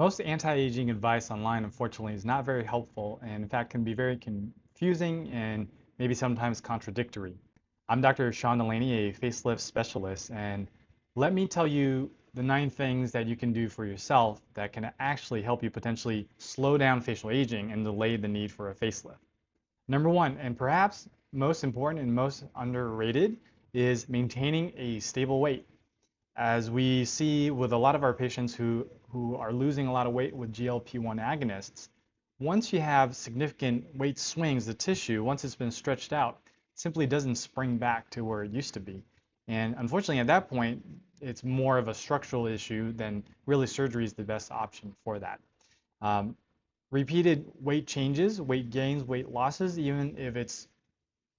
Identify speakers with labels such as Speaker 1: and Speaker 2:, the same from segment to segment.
Speaker 1: Most anti-aging advice online, unfortunately, is not very helpful and, in fact, can be very confusing and maybe sometimes contradictory. I'm Dr. Sean Delaney, a facelift specialist, and let me tell you the 9 things that you can do for yourself that can actually help you potentially slow down facial aging and delay the need for a facelift. Number one, and perhaps most important and most underrated, is maintaining a stable weight. As we see with a lot of our patients who are losing a lot of weight with GLP-1 agonists, once you have significant weight swings, the tissue, once it's been stretched out, simply doesn't spring back to where it used to be. And unfortunately, at that point, it's more of a structural issue than really surgery is the best option for that. Um, Repeated weight changes, weight gains, weight losses, even if it's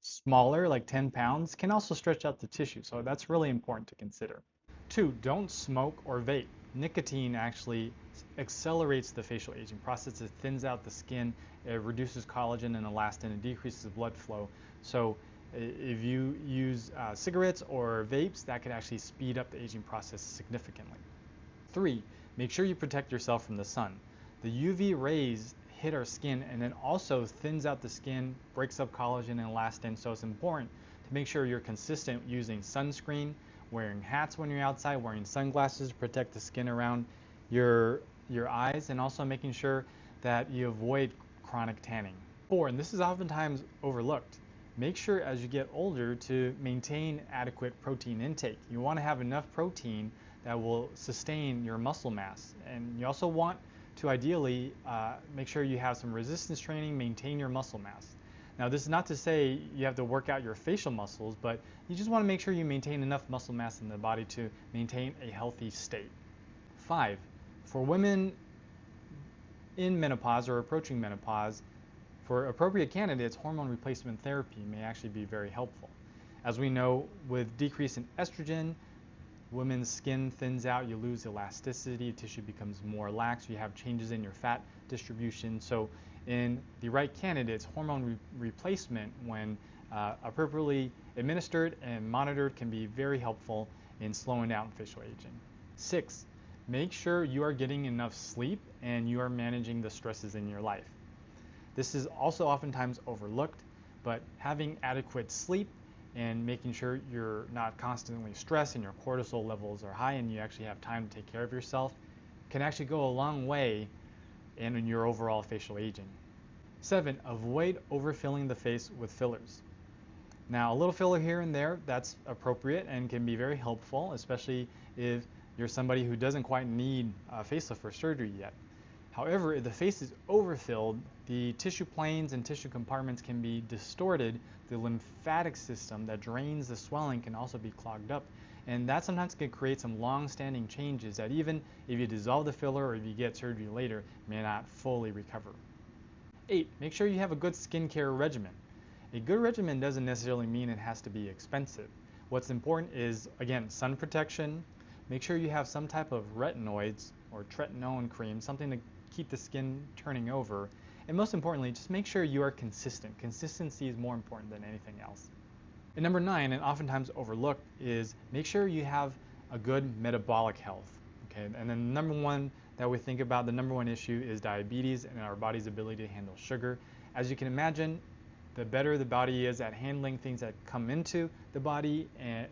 Speaker 1: smaller, like 10 pounds, can also stretch out the tissue. So that's really important to consider. 2, don't smoke or vape. Nicotine actually accelerates the facial aging process. It thins out the skin, it reduces collagen and elastin, it decreases blood flow. So if you use cigarettes or vapes, that could actually speed up the aging process significantly. 3, make sure you protect yourself from the sun. The UV rays hit our skin and then also thins out the skin, breaks up collagen and elastin, so it's important to make sure you're consistent using sunscreen, wearing hats when you're outside, wearing sunglasses to protect the skin around your eyes, and also making sure that you avoid chronic tanning. 4, and this is oftentimes overlooked, make sure as you get older to maintain adequate protein intake. You want to have enough protein that will sustain your muscle mass, and you also want to ideally make sure you have some resistance training, maintain your muscle mass. Now, this is not to say you have to work out your facial muscles, but you just want to make sure you maintain enough muscle mass in the body to maintain a healthy state. 5, for women in menopause or approaching menopause, for appropriate candidates, hormone replacement therapy may actually be very helpful. As we know, with decrease in estrogen, women's skin thins out, you lose elasticity, tissue becomes more lax, you have changes in your fat distribution. So in the right candidates, hormone replacement, when appropriately administered and monitored, can be very helpful in slowing down facial aging. 6, make sure you are getting enough sleep and you are managing the stresses in your life. This is also oftentimes overlooked, but having adequate sleep and making sure you're not constantly stressed and your cortisol levels are high and you actually have time to take care of yourself can actually go a long way in your overall facial aging. 7, avoid overfilling the face with fillers. Now, a little filler here and there, that's appropriate and can be very helpful, especially if you're somebody who doesn't quite need a facelift or surgery yet. However, if the face is overfilled, the tissue planes and tissue compartments can be distorted. The lymphatic system that drains the swelling can also be clogged up. And that sometimes can create some long-standing changes that even if you dissolve the filler or if you get surgery later, may not fully recover. 8, make sure you have a good skincare regimen. A good regimen doesn't necessarily mean it has to be expensive. What's important is, again, sun protection. Make sure you have some type of retinoids or tretinoin cream, something to keep the skin turning over. And most importantly, just make sure you are consistent. Consistency is more important than anything else. And number 9, and oftentimes overlooked, is make sure you have a good metabolic health. Okay, and then the number one that we think about, the number one issue is diabetes and our body's ability to handle sugar. As you can imagine, the better the body is at handling things that come into the body, and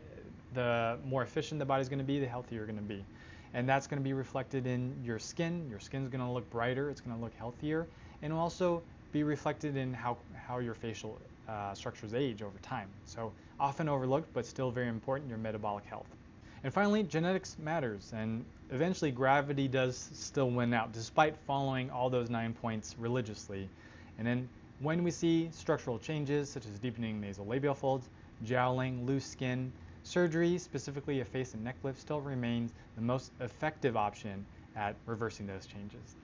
Speaker 1: the more efficient the body's going to be, the healthier you're going to be. And that's going to be reflected in your skin. Your skin's going to look brighter, it's going to look healthier, and will also be reflected in how your facial structures age over time. So often overlooked, but still very important, your metabolic health. And finally, genetics matters, and eventually gravity does still win out, despite following all those 9 points religiously. And then when we see structural changes, such as deepening nasolabial folds, jowling, loose skin, surgery, specifically a face and neck lift, still remains the most effective option at reversing those changes.